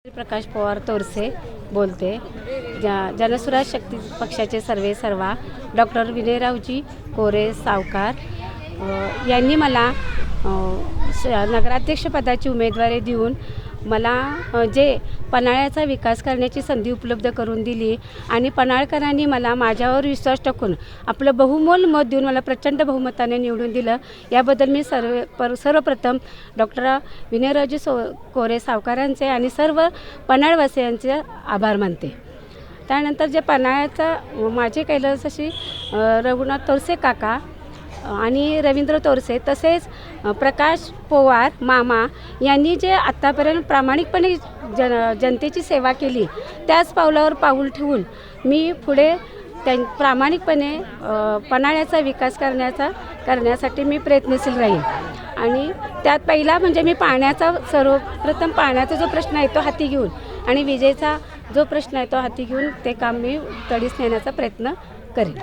प्रकाश पवार तोरसे बोलते. जनसुराज शक्ती पक्षाचे सर्वे सर्वा डॉक्टर विनयरावजी कोरे सावकार यांनी मला नगराध्यक्षपदाची उमेदवारी देऊन मला जे पन्हाळ्याचा विकास करण्याची संधी उपलब्ध करून दिली आणि पन्हाळकरांनी मला माझ्यावर विश्वास टाकून आपलं बहुमोल मत देऊन मला प्रचंड बहुमताने निवडून दिलं. याबद्दल मी सर्वप्रथम डॉक्टर विनयरावजी कोरे सावकारांचे आणि सर्व पन्हाळवासियांचे आभार मानते. त्यानंतर जे पन्हाळ्याचा माझे कैलासशी रघुनाथ तोरसे काका आणि रवींद्र तोरसे तसेच प्रकाश पवार मामा यांनी जे आत्तापर्यंत प्रामाणिकपणे जनतेची सेवा केली त्याच पावलावर पाऊल ठेवून मी पुढे प्रामाणिकपणे पन्हाळ्याचा विकास करण्यासाठी मी प्रयत्नशील राहील. आणि त्यात पहिला म्हणजे मी सर्वप्रथम पाण्याचा जो प्रश्न आहे तो हाती घेऊन आणि विजेचा जो प्रश्न आहे तो हाती घेऊन ते काम मी तडीस नेण्याचा प्रयत्न करेन.